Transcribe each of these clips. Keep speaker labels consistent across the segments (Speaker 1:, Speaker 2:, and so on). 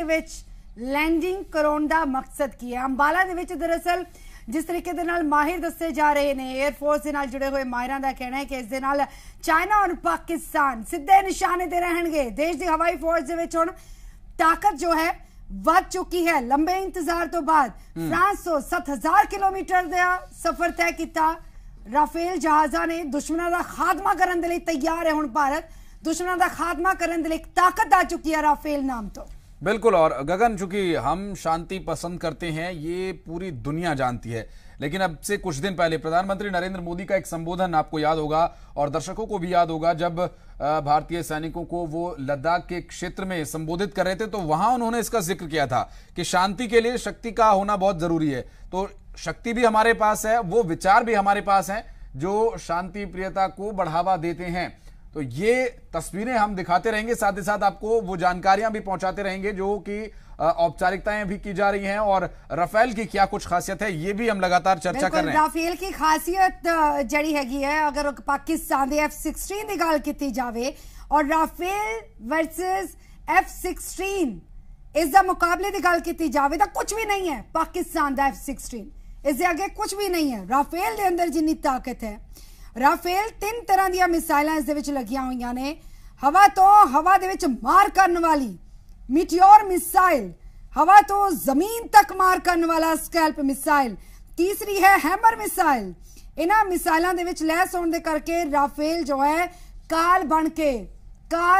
Speaker 1: ਵਿੱਚ लैंडिंग कराने का मकसद की है। अंबाला दे विच दरअसल जिस तरीके दे नाल माहिर दसे जा रहे हैं, एयरफोर्स के नाल जुड़े हुए माहिरां दा कहना है कि इस दे नाल चाइना और पाकिस्तान सीधे निशाने ते रहणगे। देश की हवाई फोर्स दे विच हुण ताकत जो है वध चुकी है। लंबे इंतजार तो बाद फ्रांस तो 7000 किलोमीटर का सफर तय किया। राफेल जहाज़ां ने दुश्मनों का खात्मा करने के लिए तैयार है। हुण भारत दुश्मनों का खात्मा करने के लिए एक ताकत आ चुकी है राफेल नाम तो।
Speaker 2: बिल्कुल। और गगन, चूंकि हम शांति पसंद करते हैं ये पूरी दुनिया जानती है, लेकिन अब से कुछ दिन पहले प्रधानमंत्री नरेंद्र मोदी का एक संबोधन आपको याद होगा और दर्शकों को भी याद होगा, जब भारतीय सैनिकों को वो लद्दाख के क्षेत्र में संबोधित कर रहे थे तो वहां उन्होंने इसका जिक्र किया था कि शांति के लिए शक्ति का होना बहुत जरूरी है। तो शक्ति भी हमारे पास है, वो विचार भी हमारे पास हैं जो शांति प्रियता को बढ़ावा देते हैं। तो ये तस्वीरें हम दिखाते रहेंगे, साथ ही साथ आपको वो जानकारियां भी पहुंचाते रहेंगे जो कि औपचारिकताएं भी की जा रही हैं और राफेल की क्या कुछ खासियत है ये भी हम लगातार चर्चा कर रहे हैं।
Speaker 1: राफेल की खासियत जड़ी हैगी है, अगर पाकिस्तान के F-16 की गल की जाए और राफेल वर्सेस F-16 इसका मुकाबले की गल की जाए तो कुछ भी नहीं है। पाकिस्तान का F-16 इसके आगे कुछ भी नहीं है। राफेल के अंदर जिन्नी ताकत है, राफेल 3 तरह दी मिसाइलां इस दे विच लगियां होईयां ने। हवा तो हवा दे विच मार करने वाली मीटियोर मिसाइल, हवा तो जमीन तक मार करने वाला स्कैल्प मिसाइल, तीसरी है हैमर मिसाइल। इन्हां मिसाइलां दे विच लैस होने दे करके राफेल जो है काल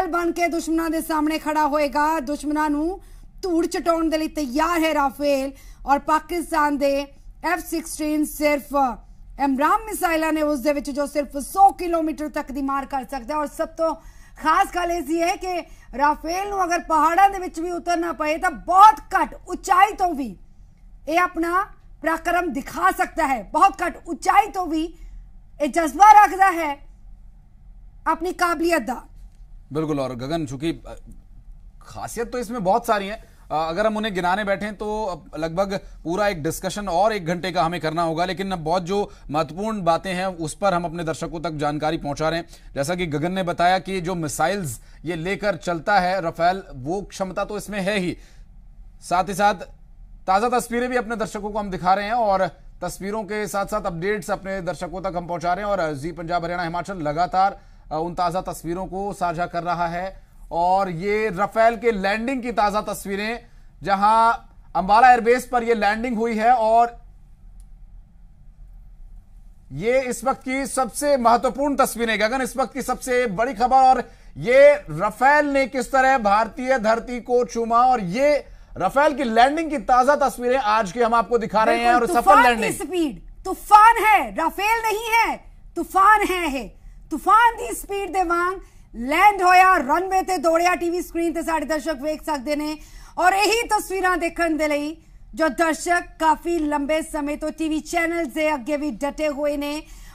Speaker 1: बन के दुश्मनां दे सामने खड़ा होएगा। दुश्मनां नूं धूड़ चटाउण दे लई तैयार है राफेल। और पाकिस्तान दे F-16 सिर्फ एमराम मिसाइल ने उस दे विच जो सिर्फ 100 किलोमीटर तक दी मार कर सकता है। और सब तो खास गल ये है कि राफेल नूं अगर पहाड़ों दे विच भी उतरना पए तो बहुत घट ऊंचाई तो भी ये अपना पराक्रम दिखा सकता है। बहुत घट ऊंचाई तो भी ये जज्बा रखता है अपनी काबिलियत दा।
Speaker 2: बिल्कुल। और गगन, चूंकि खासियत तो इसमें बहुत सारी है, अगर हम उन्हें गिनाने बैठे तो लगभग पूरा एक डिस्कशन और 1 घंटे का हमें करना होगा, लेकिन बहुत जो महत्वपूर्ण बातें हैं उस पर हम अपने दर्शकों तक जानकारी पहुंचा रहे हैं। जैसा कि गगन ने बताया कि जो मिसाइल्स ये लेकर चलता है राफेल, वो क्षमता तो इसमें है ही, साथ ही साथ ताजा तस्वीरें भी अपने दर्शकों को हम दिखा रहे हैं और तस्वीरों के साथ साथ अपडेट्स अपने दर्शकों तक हम पहुंचा रहे हैं। और जी पंजाब हरियाणा हिमाचल लगातार उन ताजा तस्वीरों को साझा कर रहा है। और ये राफेल के लैंडिंग की ताजा तस्वीरें, जहां अंबाला एयरबेस पर यह लैंडिंग हुई है। और ये इस वक्त की सबसे महत्वपूर्ण तस्वीरें गगन, इस वक्त की सबसे बड़ी खबर। और ये राफेल ने किस तरह भारतीय धरती को चूमा और ये राफेल की लैंडिंग की ताजा तस्वीरें आज की हम आपको दिखा रहे हैं। और सफल लैंडिंग,
Speaker 1: स्पीड तूफान है, राफेल नहीं है तूफान है। तूफान की स्पीड दे वांग लैंड होया, रनवे ते दौड़िया। टीवी स्क्रीन ते साडे दर्शक वेख सकते हैं। और यही तस्वीरां देखने दे लई जो दर्शक काफी लंबे समय तो टीवी चैनल से अगे भी डटे हुए ने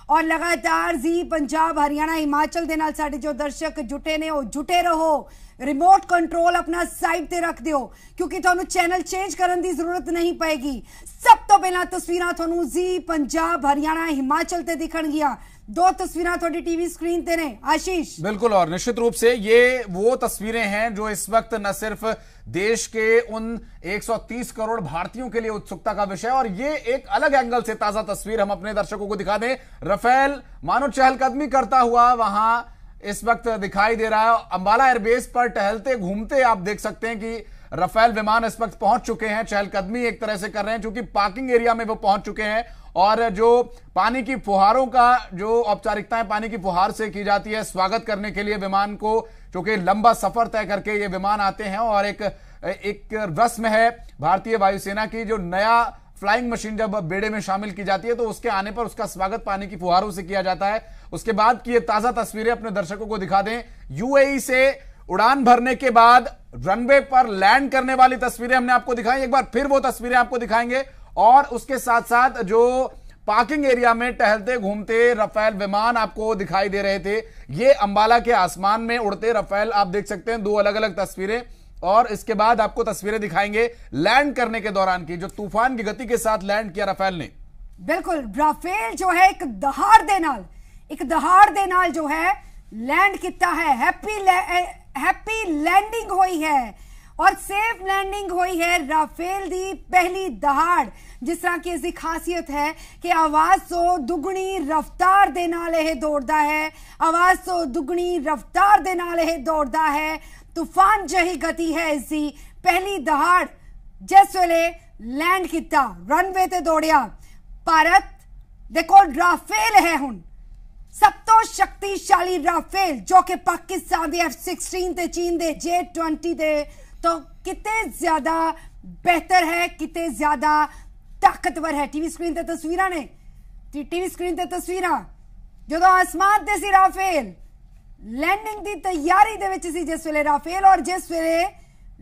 Speaker 1: और लगातार जी पंजाब हरियाणा हिमाचल दे नाल साडे जो दर्शक जुटे ने वो जुटे रहो। रिमोट कंट्रोल अपना साइड ते रख दियो क्योंकि तुहानू चैनल चेंज करने की जरूरत नहीं पएगी। सब तो पहला तस्वीरां तुहानू जी पंजाब हरियाणा हिमाचल ते दिखणगियां। 2 तस्वीरें थोड़ी टीवी स्क्रीन ते ने आशीष।
Speaker 2: बिल्कुल। और निश्चित रूप से ये वो तस्वीरें हैं जो इस वक्त न सिर्फ देश के उन 130 करोड़ भारतीयों के लिए उत्सुकता का विषय, और ये एक अलग एंगल से ताजा तस्वीर हम अपने दर्शकों को दिखा दें। राफेल मानो चहलकदमी करता हुआ वहां इस वक्त दिखाई दे रहा है। अंबाला एयरबेस पर टहलते घूमते आप देख सकते हैं कि राफेल विमान इस वक्त पहुंच चुके हैं, चहलकदमी एक तरह से कर रहे हैं क्योंकि पार्किंग एरिया में वो पहुंच चुके हैं। और जो पानी की फुहारों का जो औपचारिकताएं पानी की फुहार से की जाती है स्वागत करने के लिए विमान को, क्योंकि लंबा सफर तय करके ये विमान आते हैं। और एक रस्म है भारतीय वायुसेना की, जो नया फ्लाइंग मशीन जब बेड़े में शामिल की जाती है तो उसके आने पर उसका स्वागत पानी की फुहारों से किया जाता है। उसके बाद की ये ताजा तस्वीरें अपने दर्शकों को दिखा दें। यूएई से उड़ान भरने के बाद रनवे पर लैंड करने वाली तस्वीरें हमने आपको दिखाई, एक बार फिर वो तस्वीरें आपको दिखाएंगे। और उसके साथ साथ जो पार्किंग एरिया में टहलते घूमते राफेल विमान आपको दिखाई दे रहे थे, ये अंबाला के आसमान में उड़ते राफेल आप देख सकते हैं। 2 अलग अलग तस्वीरें। और इसके बाद आपको तस्वीरें दिखाएंगे लैंड करने के दौरान की, जो तूफान की गति के साथ लैंड किया राफेल ने।
Speaker 1: बिल्कुल, राफेल जो है एक दहाड़ दे नाल जो है लैंड किया है। हैप्पी लैंडिंग हुई है। और सेफ लैंडिंग हुई है राफेल दी पहली दहाड़। जिस तरह की इसकी खासियत है कि आवाज तो दुगनी रफ्तार दे नाल यह दौड़दा है, आवाज तो दुगनी रफ्तार दे नाल यह दौड़दा है। तूफान जही गति है इसकी पहली दहाड़। जिस वेले लैंड किया रनवे ते दौड़िया, भारत देखो राफेल है हुण सब तो शक्तिशाली राफेल जो कि पाकिस्तान दे F-16 ते चीन दे J-20 दे तो कितने ज्यादा बेहतर है, कितने ज्यादा ताकतवर है। टीवी स्क्रीन ते तस्वीरां ने, टीवी स्क्रीन ते तस्वीरां जो आसमान ते सी राफेल लैंडिंग दी तैयारी दे विच सी जिस वेले राफेल, और जिस वेले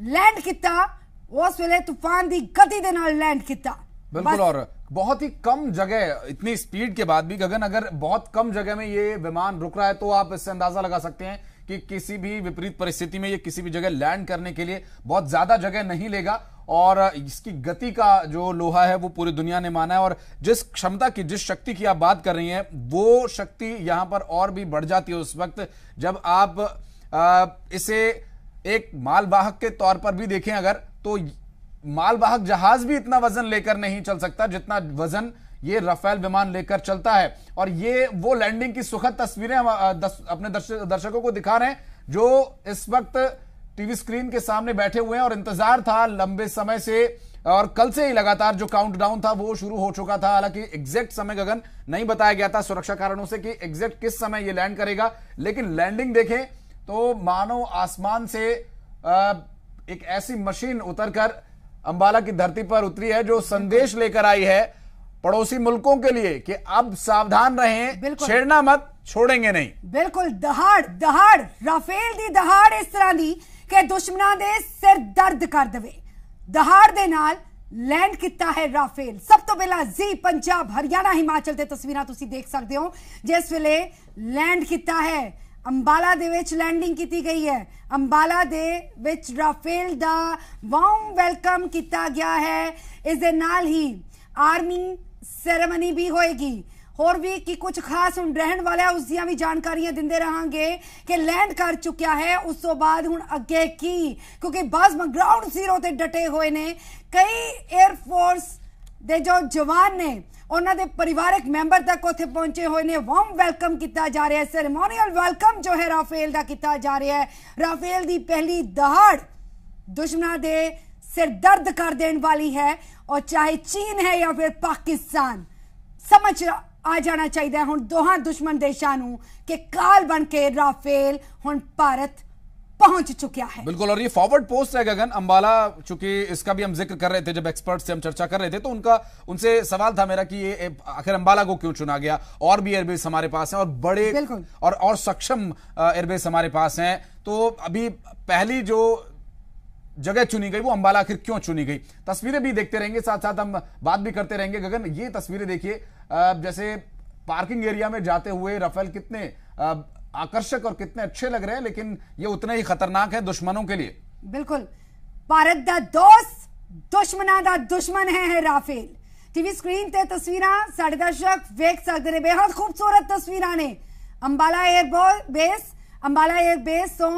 Speaker 1: लैंड किया उस वेले तूफान दी गति दे नाल लैंड किया।
Speaker 2: बिल्कुल, और बहुत ही कम जगह, इतनी स्पीड के बाद भी गगन अगर बहुत कम जगह में ये विमान रुक रहा है तो आप इससे अंदाजा लगा सकते हैं कि किसी भी विपरीत परिस्थिति में ये किसी भी जगह लैंड करने के लिए बहुत ज्यादा जगह नहीं लेगा। और इसकी गति का जो लोहा है वो पूरी दुनिया ने माना है, और जिस क्षमता की, जिस शक्ति की आप बात कर रही हैं वो शक्ति यहां पर और भी बढ़ जाती है उस वक्त जब आप इसे एक मालवाहक के तौर पर भी देखें अगर, तो मालवाहक जहाज भी इतना वजन लेकर नहीं चल सकता जितना वजन ये राफेल विमान लेकर चलता है। और ये वो लैंडिंग की सुखद तस्वीरें हम अपने दर्शकों को दिखा रहे हैं जो इस वक्त टीवी स्क्रीन के सामने बैठे हुए हैं, और इंतजार था लंबे समय से, और कल से ही लगातार जो काउंटडाउन था वो शुरू हो चुका था। हालांकि एग्जैक्ट समय गगन नहीं बताया गया था सुरक्षा कारणों से कि एग्जैक्ट किस समय ये लैंड करेगा, लेकिन लैंडिंग देखें तो मानो आसमान से एक ऐसी मशीन उतरकर अंबाला की धरती पर उतरी है जो संदेश लेकर आई है पड़ोसी मुल्कों के लिए कि अब सावधान रहें, छेड़ना मत, छोड़ेंगे नहीं।
Speaker 1: बिल्कुल, दहाड़ दहाड़ राफेल दी दहाड़ इस तरह दी कि दुश्मनां दे सिर दर्द कर देवे। दहाड़ दे नाल लैंड किया है राफेल। सब तो पहला जी पंजाब हरियाणा हिमाचल ते तस्वीरां तुसी देख सकते हो जिस वेले लैंड किया है। अंबाला दे विच लैंडिंग की गई है। अंबाला दे विच राफेल दा वार्म वेलकम किया गया है। इस दे नाल ही आर्मी सेरेमनी भी होएगी। और भी कि कुछ खास हुण रहन वाला उसदियां भी जानकारियां दिंदे रहांगे कि लैंड कर चुकिया है। उस तो बाद हुण अगे की, क्योंकि बस ग्राउंड जीरो ते डटे हुए ने कई एयरफोर्स दे जो जवान ने, उन्होंने परिवारक मैंबर तक उत्थे पहुंचे हुए ने। वार्म वेलकम किया जा रहा है, सेरेमोनियल वेलकम जो है राफेल का किया जा रहा है। राफेल दी पहली दहाड़ दुश्मनां दे सिर दर्द कर देने वाली है, और चाहे चीन है या फिर पाकिस्तान, समझ आ जाना चाहिए हुण दोहां दुश्मन देशां नूं कि काल बन के राफेल हुण भारत पहुंच चुका है।
Speaker 2: बिल्कुल, और ये फॉरवर्ड पोस्ट है गगन अंबाला, चूंकि इसका भी हम जिक्र कर रहे थे जब एक्सपर्ट से हम चर्चा कर रहे थे, तो उनसे सवाल था मेरा कि ये आखिर अंबाला को क्यों चुना गया। और भी एयरबेस हमारे पास हैं और बड़े और सक्षम एयरबेस हमारे पास हैं, तो अभी पहली जो जगह चुनी गई वो अंबाला आखिर क्यों चुनी गई। तस्वीरें भी देखते रहेंगे, साथ साथ हम बात भी करते रहेंगे। गगन, ये तस्वीरें देखिए, जैसे पार्किंग एरिया में जाते हुए राफेल कितने आकर्षक और कितने अच्छे लग रहे हैं, लेकिन ये उतने ही खतरनाक है दुश्मनों के लिए।
Speaker 1: बिल्कुल, भारत दा दोस्त दुश्मना दा दुश्मन है राफेल। टीवी स्क्रीन ते तस्वीरां साडे दर्शक वेख सकते ने, बेहद खूबसूरत तस्वीरां ने अंबाला एयरबेस तो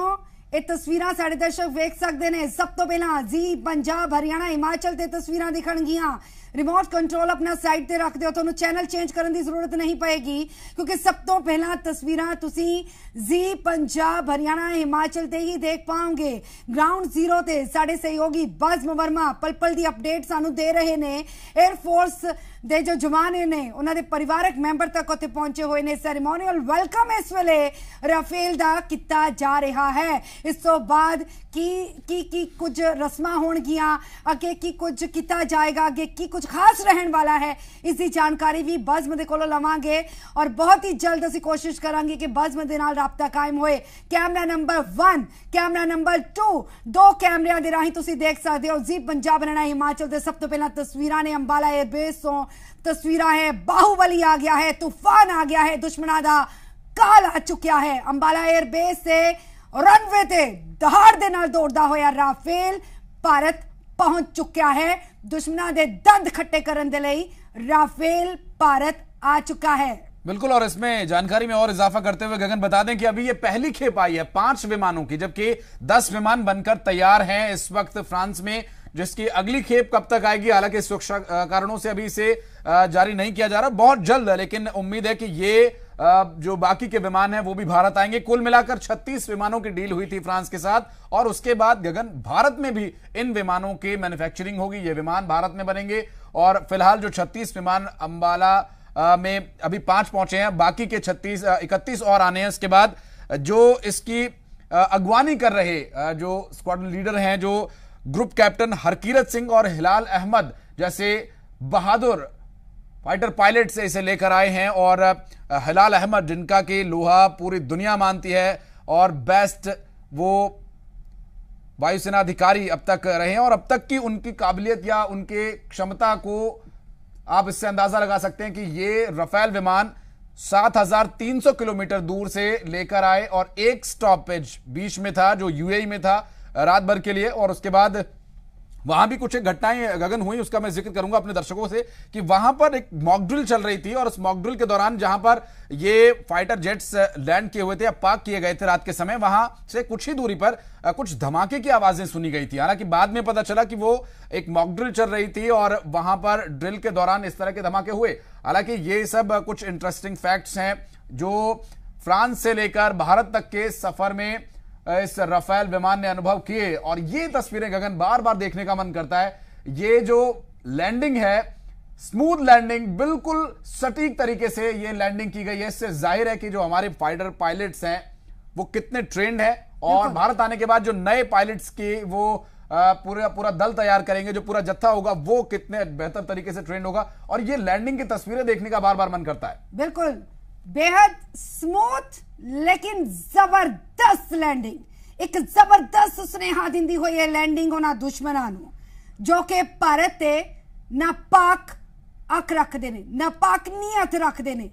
Speaker 1: ये तस्वीरां साडे दर्शक वेख सकते ने। सब तो पहला जी पंजाब हरियाणा हिमाचल ते तस्वीरां दिखणगियां। रिमोट कंट्रोल अपना साइड ते रख दिओ, तुहानू चैनल चेंज करने की जरूरत नहीं पएगी, क्योंकि सब तो पहला तस्वीरां तुसी जी पंजाब हरियाणा हिमाचल ते ही देख पाओगे। ग्राउंड जीरो ते साडे सहयोगी बज़म वर्मा पल पल दी अपडेट सानू दे रहे ने। एयरफोर्स दे जो जवान ने उन्हां दे परिवारक मैंबर तक उत्थे पहुंचे हुए ने। सेरेमोनियल वेलकम इस वेले राफेल दा किया जा रहा है। इस तो बाद की कुछ रस्मां होणगियां, अगे की कुछ किया जाएगा, अगे की कुछ खास रहने वाला है, इसकी जानकारी भी बज़म दे कोलों लवांगे, और बहुत ही जल्द असीं कोशिश करांगे कि बज़म दे नाल राबता कायम होए। कैमरा नंबर 1, कैमरा नंबर 2, 2 कैमरिਆਂ ਦੇ ਰਾਹੀਂ ਤੁਸੀਂ देख सकते हो जी पंजाब हरियाणा हिमाचल ਦੇ। सब तो पहला तस्वीरां ने अंबाला एयरबेस तो तस्वीरां है, बाहुबली आ गया है, तूफान आ गया है, दुश्मनां दा काल आ चुकिया है। अंबाला एयरबेस से रनवे ते दहाड़ दे नाल दौड़दा होया राफेल भारत पहुंच चुका है। दुश्मनां दे दंद खट्टे करन दे लई राफेल भारत आ चुका है।
Speaker 2: बिल्कुल। और इसमें जानकारी में और इजाफा करते हुए गगन बता दें कि अभी ये पहली खेप आई है 5 विमानों की, जबकि 10 विमान बनकर तैयार हैं इस वक्त फ्रांस में, जिसकी अगली खेप कब तक आएगी हालांकि सुरक्षा कारणों से अभी इसे जारी नहीं किया जा रहा, बहुत जल्द, लेकिन उम्मीद है कि ये जो बाकी के विमान हैं वो भी भारत आएंगे। कुल मिलाकर 36 विमानों की डील हुई थी फ्रांस के साथ, और उसके बाद गगन भारत में भी इन विमानों की मैन्युफैक्चरिंग होगी, ये विमान भारत में बनेंगे। और फिलहाल जो 36 विमान अंबाला में अभी 5 पहुंचे हैं, बाकी के 31 और आने हैं। इसके बाद जो इसकी अगवानी कर रहे जो स्क्वाड्रन लीडर हैं, जो ग्रुप कैप्टन हरकीरत सिंह और हिलाल अहमद जैसे बहादुर फाइटर पायलट से इसे लेकर आए हैं, और हिलाल अहमद जिनका कि लोहा पूरी दुनिया मानती है और बेस्ट वो वायुसेना अधिकारी अब तक रहे हैं, और अब तक की उनकी काबिलियत या उनके क्षमता को आप इससे अंदाजा लगा सकते हैं कि ये राफेल विमान 7,300 किलोमीटर दूर से लेकर आए, और एक स्टॉपेज बीच में था जो यूएई में था रात भर के लिए, और उसके बाद वहां भी कुछ घटनाएं गगन हुई, उसका मैं जिक्र करूंगा अपने दर्शकों से कि वहां पर एक मॉक ड्रिल चल रही थी, और उस मॉक ड्रिल के दौरान जहां पर ये फाइटर जेट्स लैंड किए हुए थे या पार्क किए गए थे रात के समय, वहां से कुछ ही दूरी पर कुछ धमाके की आवाजें सुनी गई थी। हालांकि बाद में पता चला कि वो एक मॉक ड्रिल चल रही थी और वहां पर ड्रिल के दौरान इस तरह के धमाके हुए। हालांकि ये सब कुछ इंटरेस्टिंग फैक्ट्स हैं जो फ्रांस से लेकर भारत तक के सफर में इस राफेल विमान ने अनुभव किए, और ये तस्वीरें गगन बार बार देखने का मन करता है। ये जो लैंडिंग है, स्मूथ लैंडिंग, बिल्कुल सटीक तरीके से ये लैंडिंग की गई है। इससे जाहिर है कि जो हमारे फाइटर पायलट्स हैं वो कितने ट्रेंड हैं, और भारत आने के बाद जो नए पायलट्स की वो पूरा दल तैयार करेंगे, जो पूरा जत्था होगा वो कितने बेहतर तरीके से ट्रेंड होगा, और ये लैंडिंग की तस्वीरें देखने का बार बार मन करता है।
Speaker 1: बिल्कुल, बेहद स्मूथ लेकिन जबरदस्त लैंडिंग, एक जबरदस्त सुनेहा दिंदी हुई है लैंडिंग होना दुश्मनां नूं, जो कि भारत ते नापाक अख रखते ने, नापाक नीयत रखते ने।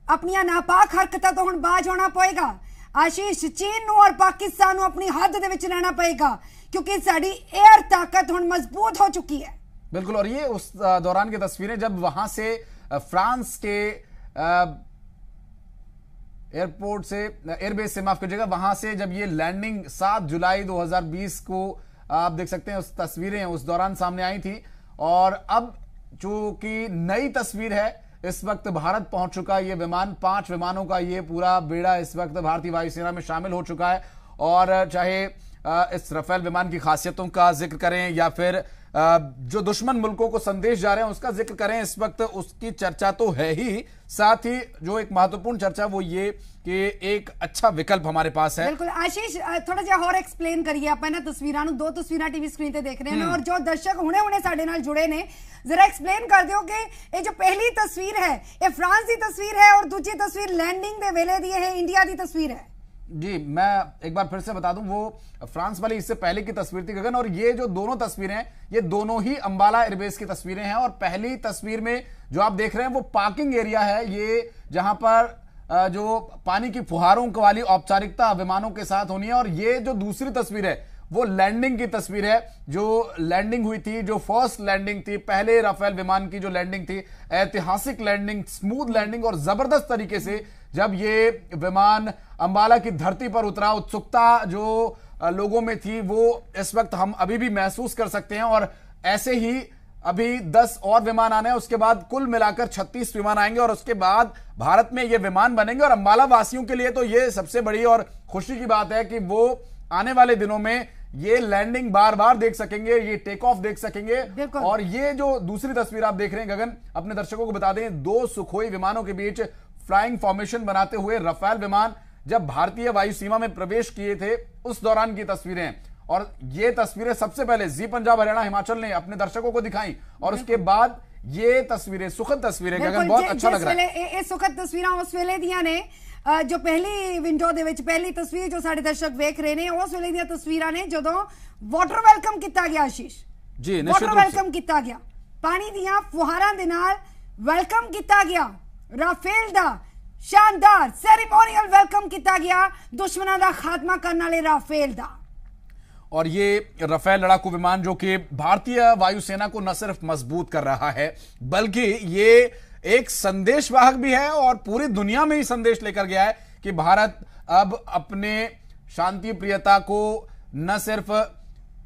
Speaker 1: अपनियां नापाक हरकतां तो हुण बाज होना पएगा आशीष। चीन नूं और पाकिस्तान नूं अपनी हद दे विच रहना पएगा, क्योंकि साडी एयर ताकत हुण मजबूत हो चुकी है।
Speaker 2: बिल्कुल, और ये उस दौरान की तस्वीरें जब वहां से फ्रांस के एयरपोर्ट से, एयरबेस से माफ कीजिएगा, वहां से जब ये लैंडिंग 7 जुलाई 2020 को आप देख सकते हैं, उस तस्वीरें उस दौरान सामने आई थी। और अब जो कि नई तस्वीर है, इस वक्त भारत पहुंच चुका ये विमान, 5 विमानों का ये पूरा बेड़ा इस वक्त भारतीय वायुसेना में शामिल हो चुका है। और चाहे इस राफेल विमान की खासियतों का जिक्र करें या फिर जो दुश्मन मुल्कों को संदेश जा रहे हैं उसका जिक्र करें, इस वक्त उसकी चर्चा तो है ही, साथ ही जो एक महत्वपूर्ण चर्चा वो ये कि एक अच्छा विकल्प हमारे पास है।
Speaker 1: बिल्कुल आशीष, थोड़ा जिहा और एक्सप्लेन करिए आप ना तस्वीरां नूं, 2 तस्वीरां टीवी स्क्रीन ते देख रहे हैं, और जो दर्शक हुणे हुणे साडे नाल जुड़े ने, जरा एक्सप्लेन कर दियो कि ये जो पहली तस्वीर है ये फ्रांस की तस्वीर है और दूसरी तस्वीर लैंडिंग दे वेले दी है, इंडिया की तस्वीर है।
Speaker 2: जी, मैं एक बार फिर से बता दूं, वो फ्रांस वाली इससे पहले की तस्वीर थी गगन, और ये जो दोनों तस्वीरें हैं ये दोनों ही अंबाला एयरबेस की तस्वीरें हैं। और पहली तस्वीर में जो आप देख रहे हैं वो पार्किंग एरिया है, ये जहां पर जो पानी की फुहारों वाली औपचारिकता विमानों के साथ होनी है। और ये जो दूसरी तस्वीर है वो लैंडिंग की तस्वीर है, जो लैंडिंग हुई थी, जो फर्स्ट लैंडिंग थी, पहले राफेल विमान की जो लैंडिंग थी, ऐतिहासिक लैंडिंग, स्मूथ लैंडिंग, और जबरदस्त तरीके से जब ये विमान अंबाला की धरती पर उतरा, उत्सुकता जो लोगों में थी वो इस वक्त हम अभी भी महसूस कर सकते हैं। और ऐसे ही अभी 10 और विमान आने हैं, उसके बाद कुल मिलाकर 36 विमान आएंगे, और उसके बाद भारत में ये विमान बनेंगे। और अंबाला वासियों के लिए तो ये सबसे बड़ी और खुशी की बात है कि वो आने वाले दिनों में ये लैंडिंग बार बार देख सकेंगे, ये टेक ऑफ देख सकेंगे। और ये जो दूसरी तस्वीर आप देख रहे हैं गगन, अपने दर्शकों को बता दें, 2 सुखोई विमानों के बीच फ्लाइंग फॉर्मेशन बनाते हुए राफेल विमान जब भारतीय वायु सीमा में प्रवेश किए थे उस दौरान की तस्वीरें। और ये तस्वीरें सबसे पहले जी पंजाब हरियाणा हिमाचल ने अपने दर्शकों को दिखाई, और उसके बाद ये तस्वीरें, सुखद तस्वीरें गगन, बहुत अच्छा लग रहा है।
Speaker 1: ये सुखद तस्वीरें उस वेले दियां ने, जो पहली विंडो दे विच पहली तस्वीर जो साडे दर्शक देख रहे ने, उस वेले दियां तस्वीरां ने जदों वाटर वेलकम किया गया आशीष
Speaker 2: जी,
Speaker 1: वाटर वेलकम किया गया, पानी दियां फुहारां दे नाल वेलकम किया गया, राफेल दा शानदार सेरेमोनियल वेलकम किया गया, दुश्मनां दा खात्मा करने वाले राफेल दा।
Speaker 2: और ये राफेल लड़ाकू विमान जो कि भारतीय वायुसेना को न सिर्फ मजबूत कर रहा है बल्कि ये एक संदेशवाहक भी है और पूरी दुनिया में ही संदेश लेकर गया है कि भारत अब अपने शांति प्रियता को न सिर्फ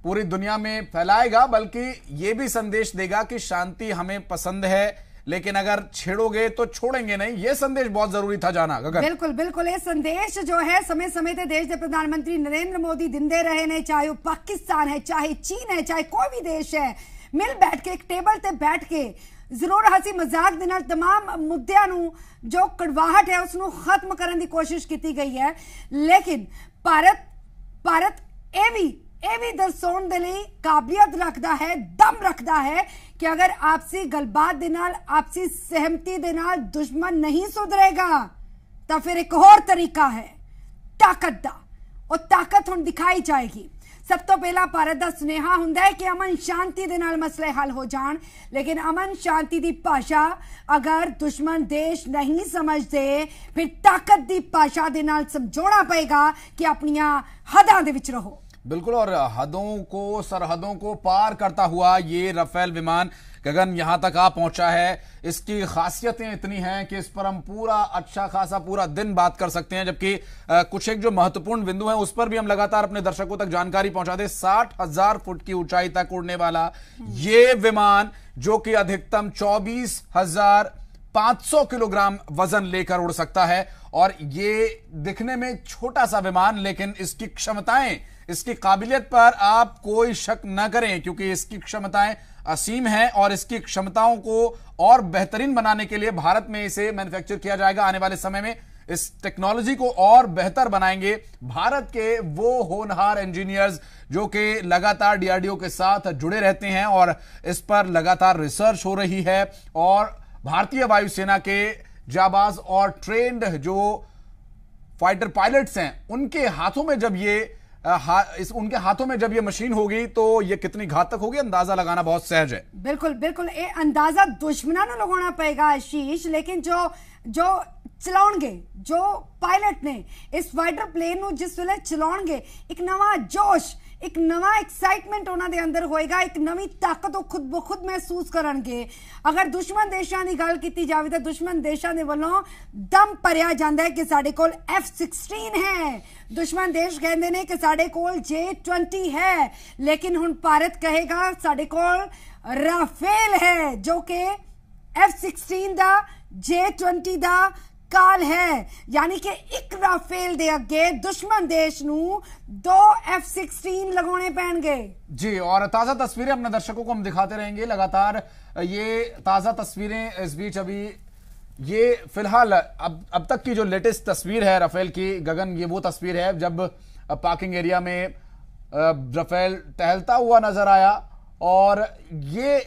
Speaker 2: पूरी दुनिया में फैलाएगा बल्कि यह भी संदेश देगा कि शांति हमें पसंद है, लेकिन अगर छेड़ोगे तो छोड़ेंगे नहीं। यह संदेश बहुत जरूरी था जाना।
Speaker 1: बिल्कुल बिल्कुल, ये संदेश जो है समय समय ते देश के प्रधानमंत्री नरेंद्र मोदी दिंदे रहे ने, चाहे वो पाकिस्तान है, चाहे चीन है, चाहे कोई भी देश है, मिल बैठ के एक टेबल ते बैठ के जरूर हसी मजाक दे नाल तमाम मुद्दों नूं जो कड़वाहट है उसनूं खत्म करने की कोशिश की गई है। लेकिन भारत ਇਹ ਵੀ ਦਰਸਾਉਣ ਦੇ ਲਈ ਕਾਬਲੀਅਤ ਰੱਖਦਾ ਹੈ, ਦਮ ਰੱਖਦਾ ਹੈ ਕਿ ਅਗਰ ਆਪਸੀ ਗੱਲਬਾਤ ਦੇ ਨਾਲ, ਆਪਸੀ ਸਹਿਮਤੀ ਦੇ ਨਾਲ ਦੁਸ਼ਮਣ ਨਹੀਂ ਸੁਧਰੇਗਾ ਤਾਂ ਫਿਰ ਇੱਕ ਹੋਰ ਤਰੀਕਾ ਹੈ ਤਾਕਤ ਦਾ। ਉਹ ਤਾਕਤ ਹੁਣ ਦਿਖਾਈ ਜਾਏਗੀ। सब तो पहला भारत का सुनेहा हुंदा है कि अमन शांति दे नाल मसले हल हो जान, लेकिन अमन शांति की भाषा अगर दुश्मन देश नहीं समझते फिर ताकत की भाषा दे नाल समझाना पएगा कि अपनियां हदां दे विच रहो।
Speaker 2: बिल्कुल, और सरहदों को पार करता हुआ ये राफेल विमान गगन यहां तक आ पहुंचा है। इसकी खासियतें इतनी हैं कि इस पर हम अच्छा खासा पूरा दिन बात कर सकते हैं, जबकि कुछ एक जो महत्वपूर्ण बिंदु हैं उस पर भी हम लगातार अपने दर्शकों तक जानकारी पहुंचाते। 60,000 फुट की ऊंचाई तक उड़ने वाला ये विमान जो कि अधिकतम 24,500 किलोग्राम वजन लेकर उड़ सकता है, और ये दिखने में छोटा सा विमान, लेकिन इसकी क्षमताएं, इसकी काबिलियत पर आप कोई शक न करें, क्योंकि इसकी क्षमताएं असीम है और इसकी क्षमताओं को और बेहतरीन बनाने के लिए भारत में इसे मैन्युफैक्चर किया जाएगा। आने वाले समय में इस टेक्नोलॉजी को और बेहतर बनाएंगे भारत के वो होनहार इंजीनियर्स जो कि लगातार डीआरडीओ के साथ जुड़े रहते हैं, और इस पर लगातार रिसर्च हो रही है। और भारतीय वायुसेना के जाबाज और ट्रेंड जो फाइटर पायलट्स हैं उनके हाथों में जब ये मशीन होगी तो ये कितनी घातक होगी अंदाजा लगाना बहुत सहज है।
Speaker 1: बिल्कुल बिल्कुल, ये अंदाजा दुश्मनों को लगाना पड़ेगा आशीष, लेकिन जो चलाउणगे, जो पायलट ने इस फाइटर प्लेन को जिस वेले चलाउणगे, एक नवा जोश, एक नवा एक्साइटमेंट उन्होंने अंदर होएगा, एक नवी ताकत खुद ब खुद महसूस करनगे। अगर दुश्मन देशों की गल की जाए तो दुश्मन देशों के वालों दम भरिया जाता है कि साडे कोल F-16 है, दुश्मन देश कहते हैं कि साडे कोल J-20 है, लेकिन हुण भारत कहेगा साडे कोल राफेल है जो कि F-16 दा J-20 दा काल है। यानी कि एक राफेल दे अगे दुश्मन देश नू 2 F-16 लगाने पैणगे।
Speaker 2: जी, और ताजा तस्वीरें अपने दर्शकों को हम दिखाते रहेंगे लगातार। ये ताजा तस्वीरें इस बीच अभी ये फिलहाल अब तक की जो लेटेस्ट तस्वीर है राफेल की गगन, ये वो तस्वीर है जब पार्किंग एरिया में राफेल टहलता हुआ नजर आया, और ये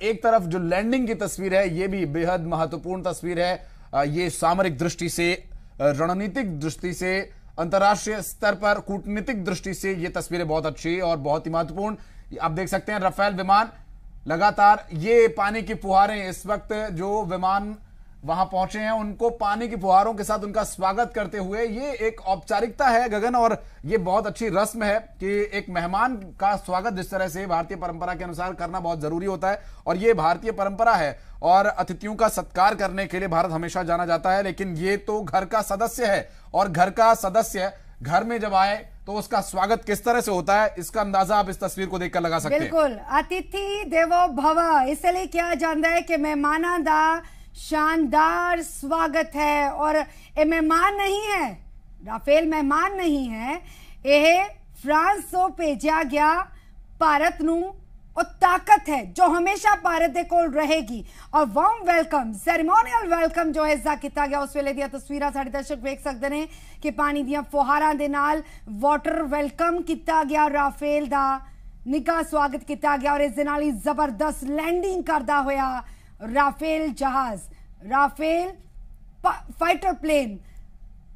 Speaker 2: एक तरफ जो लैंडिंग की तस्वीर है ये भी बेहद महत्वपूर्ण तस्वीर है। ये सामरिक दृष्टि से, रणनीतिक दृष्टि से, अंतर्राष्ट्रीय स्तर पर कूटनीतिक दृष्टि से ये तस्वीरें बहुत अच्छी और बहुत ही महत्वपूर्ण। आप देख सकते हैं राफेल विमान लगातार, ये पानी की फुहारें, इस वक्त जो विमान वहां पहुंचे हैं उनको पानी की फुहारों के साथ उनका स्वागत करते हुए, ये एक औपचारिकता है गगन, और ये बहुत अच्छी रस्म है कि एक मेहमान का स्वागत जिस तरह से भारतीय परंपरा के अनुसार करना बहुत जरूरी होता है, और ये भारतीय परंपरा है। और अतिथियों का सत्कार करने के लिए भारत हमेशा जाना जाता है, लेकिन ये तो घर का सदस्य है, और घर का सदस्य घर में जब आए तो उसका स्वागत किस तरह से होता है इसका अंदाजा आप इस तस्वीर को देखकर लगा सकते हैं।
Speaker 1: बिल्कुल, अतिथि देवो भव इसलिए किया जाता है कि मेहमाना दा शानदार स्वागत है, और ये मेहमान नहीं है, राफेल मेहमान नहीं है, यह फ्रांस तो भेजा गया भारत नू और ताकत है जो हमेशा भारत दे कोल रहेगी। और वार्म वेलकम, सैरेमोनियल वेलकम जो है इसका किया गया, उस वेले दी तस्वीरां साडे दर्शक देख सकते हैं कि पानी दियां फुहारां दे नाल वाटर वेलकम किया गया, राफेल दा निघा स्वागत किया गया, और इस दे नाल ही जबरदस्त लैंडिंग करदा होया राफेल जहाज, राफेल फाइटर प्लेन।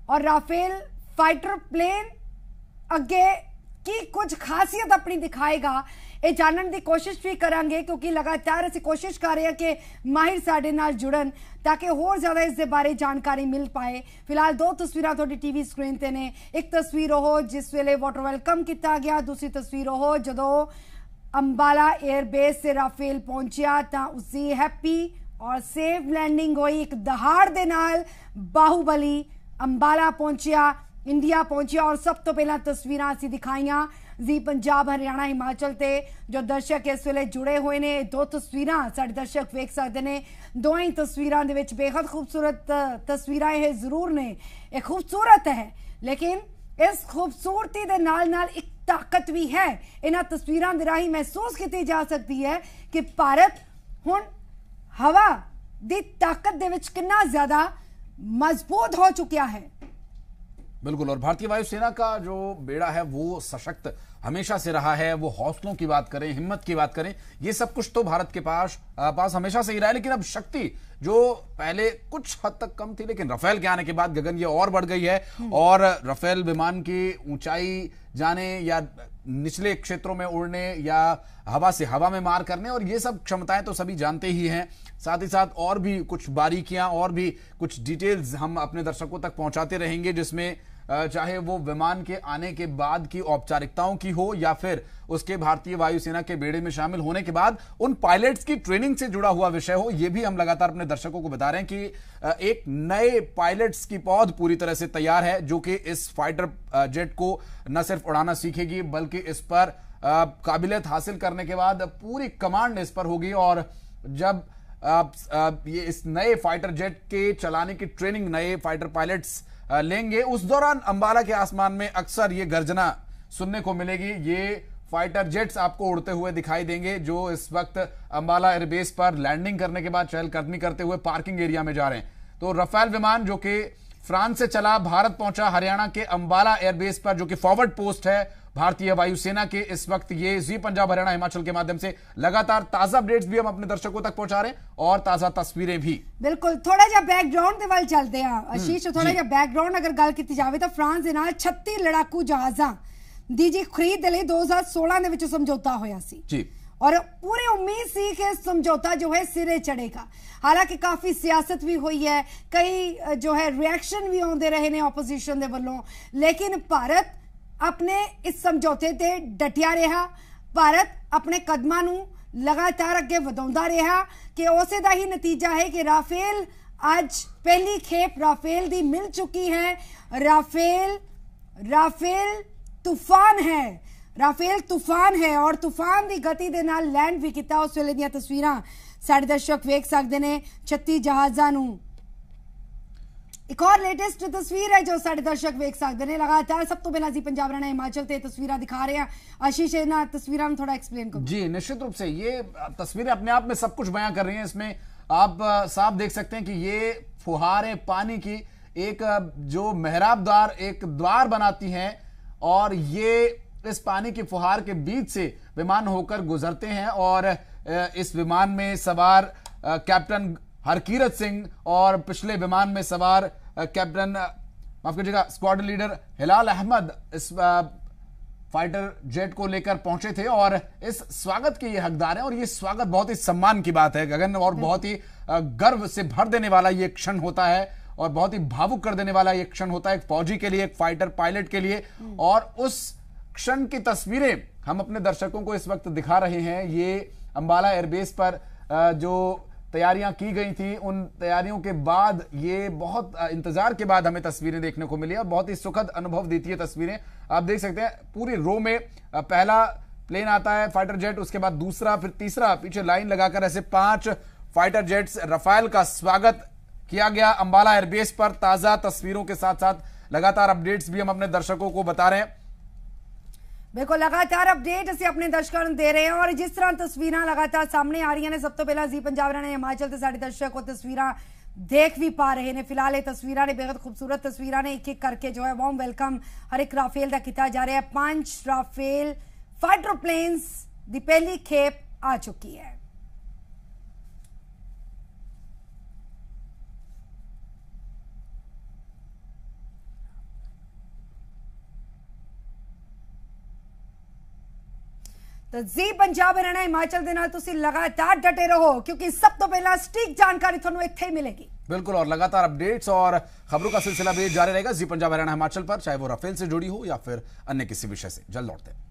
Speaker 1: और राफेल फाइटर प्लेन अगे की कुछ खासियत अपनी दिखाएगा, ये जानने की कोशिश भी करांगे, क्योंकि लगातार असीं कोशिश कर रहे हैं कि माहिर साडे नाल जुड़न ताकि होर ज्यादा इस दे बारे जानकारी मिल पाए। फिलहाल 2 तस्वीरां तुहाडी टीवी स्क्रीन ते ने, एक तस्वीर हो जिस वेले वाटर वेलकम किया गया, दूसरी तस्वीर हो जदों अंबाला एयरबेस से राफेल पहुंचा तो उसी हैप्पी और सेफ लैंडिंग हुई। एक दहाड़ दे नाल बाहुबली अंबाला पहुंचिया, इंडिया पहुंचिया और सब तो पहला तस्वीरां असीं दिखाइयां जी पंजाब हरियाणा हिमाचल ते जो दर्शक इस वेले जुड़े हुए ने। दो तस्वीरां साडे दर्शक वेख सकते ने, दोवें ही तस्वीरां दे विच बेहद खूबसूरत तस्वीरां ये जरूर ने, ये खूबसूरत है लेकिन इस खूबसूरती दे नाल नाल एक ताकत भी है। इन्हां तस्वीरां दे राही महसूस की जा सकती है कि भारत हुण हवा दी ताकत दे विच कितना ज्यादा मजबूत हो चुका है।
Speaker 2: बिल्कुल, और भारतीय वायुसेना का जो बेड़ा है वो सशक्त हमेशा से रहा है। वो हौसलों की बात करें, हिम्मत की बात करें, ये सब कुछ तो भारत के पास हमेशा से ही रहा है। लेकिन अब शक्ति जो पहले कुछ हद तक कम थी, लेकिन राफेल के आने के बाद गगन ये और बढ़ गई है। और राफेल विमान की ऊंचाई जाने या निचले क्षेत्रों में उड़ने या हवा से हवा में मार करने, और ये सब क्षमताएं तो सभी जानते ही हैं। साथ ही साथ और भी कुछ बारीकियां और भी कुछ डिटेल्स हम अपने दर्शकों तक पहुंचाते रहेंगे, जिसमें चाहे वो विमान के आने के बाद की औपचारिकताओं की हो या फिर उसके भारतीय वायुसेना के बेड़े में शामिल होने के बाद उन पायलट्स की ट्रेनिंग से जुड़ा हुआ विषय हो। ये भी हम लगातार अपने दर्शकों को बता रहे हैं कि एक नए पायलट्स की पौध पूरी तरह से तैयार है, जो कि इस फाइटर जेट को न सिर्फ उड़ाना सीखेगी बल्कि इस पर काबिलियत हासिल करने के बाद पूरी कमांड इस पर होगी। और जब ये इस नए फाइटर जेट के चलाने की ट्रेनिंग नए फाइटर पायलट्स लेंगे, उस दौरान अंबाला के आसमान में अक्सर ये गर्जना सुनने को मिलेगी। ये फाइटर जेट्स आपको उड़ते हुए दिखाई देंगे, जो इस वक्त अंबाला एयरबेस पर लैंडिंग करने के बाद चहलकदमी करते हुए पार्किंग एरिया में जा रहे हैं। तो राफेल विमान जो कि फ्रांस से चला भारत पहुंचा हरियाणा के अंबाला एयरबेस पर, जो कि फॉरवर्ड पोस्ट है भारतीय वायुसेना के। इस वक्त ये जी पंजाब हरियाणा हिमाचल के माध्यम से लगातार ताजा अपडेट्स भी हम अपने दर्शकों तक पहुंचा रहे हैं और ताजा तस्वीरें भी।
Speaker 1: बिल्कुल, थोड़ा जा बैकग्राउंड दे वाल चलते हैं आशीष। थोड़ा जा बैकग्राउंड अगर गल की जाए तो फ्रांस दे नाल 36 लड़ाकू जहाजां दी जी खरीद दे लई 2016 दे विच समझौता होया सी जी, और पूरी उम्मीद सी कि समझौता जो है सिरे चढ़ेगा। हालांकि काफी सियासत भी हुई है, कई जो है रिएक्शन भी आते रहे ने ऑपोजिशन दे वल्लों, लेकिन भारत अपने इस समझौते ते डटिया रहा। भारत अपने कदमां नूं लगातार अगे वधाउंदा रहा कि उसे दा ही नतीजा है कि राफेल आज पहली खेप राफेल दी मिल चुकी है। राफेल तूफान है, राफेल तूफान है और तूफान की गति दे नाल लैंड भी किया। उस वेले दीयां तस्वीरां साडे दर्शक वेख सकते हैं 36 जहाजां नूं। एक और लेटेस्ट तस्वीर है जो साडे दर्शक वेख सकते हैं। लगातार सब तो पहला जी पंजाब हरियाणा हिमाचल ते तस्वीरां दिखा रहे हैं। आशीष इन्हां तस्वीरां में थोड़ा एक्सप्लेन करो।
Speaker 2: जी निश्चित रूप से ये तस्वीरें अपने आप में सब कुछ बयां कर रही हैं। इसमें आप साफ देख सकते हैं कि ये फुहारे पानी की एक जो मेहराबदार एक द्वार बनाती हैं और ये इस पानी की फुहार के बीच से विमान होकर गुजरते हैं। और इस विमान में सवार कैप्टन हरकीरत सिंह और पिछले विमान में सवार कैप्टन माफ कीजिएगा स्क्वाड्रन लीडर हिलाल अहमद इस फाइटर जेट को लेकर पहुंचे थे और इस स्वागत के ये हकदार हैं। और ये स्वागत बहुत ही सम्मान की बात है गगन, और बहुत ही गर्व से भर देने वाला ये क्षण होता है और बहुत ही भावुक कर देने वाला ये क्षण होता है एक फौजी के लिए, एक फाइटर पायलट के लिए। और उस क्षण की तस्वीरें हम अपने दर्शकों को इस वक्त दिखा रहे हैं। ये अंबाला एयरबेस पर जो तैयारियां की गई थी, उन तैयारियों के बाद ये बहुत इंतजार के बाद हमें तस्वीरें देखने को मिली और बहुत ही सुखद अनुभव देती है तस्वीरें। आप देख सकते हैं पूरी रो में पहला प्लेन आता है फाइटर जेट, उसके बाद दूसरा, फिर तीसरा, पीछे लाइन लगाकर ऐसे 5 फाइटर जेट्स राफेल का स्वागत किया गया अंबाला एयरबेस पर। ताजा तस्वीरों के साथ साथ लगातार अपडेट्स भी हम अपने दर्शकों को बता रहे हैं।
Speaker 1: बिल्कुल लगातार अपडेट असीं अपने दर्शकों को दे रहे हैं और जिस तरह तस्वीरां लगातार सामने आ रही ने, सब तो पहला जी पंजाब हरियाणा हिमाचल से साडे दर्शक वो तस्वीरां देख भी पा रहे हैं। फिलहाल ये तस्वीरां ने बेहद खूबसूरत तस्वीरां ने, एक एक करके जो है वार्म वेलकम हर एक राफेल का किया जा रहा है। 5 राफेल फाइटर प्लेन्स दी पहली खेप आ चुकी है। तो जी पंजाब हरियाणा हिमाचल के नाल तुसी लगातार डटे रहो क्योंकि सब तो पहला सटीक जानकारी तुहानू इत्थे ही मिलेगी।
Speaker 2: बिल्कुल, और लगातार अपडेट्स और खबरों का सिलसिला भी जारी रहेगा जी पंजाब हरियाणा हिमाचल पर, चाहे वो राफेल से जुड़ी हो या फिर अन्य किसी विषय से। जल्द लौटते हैं।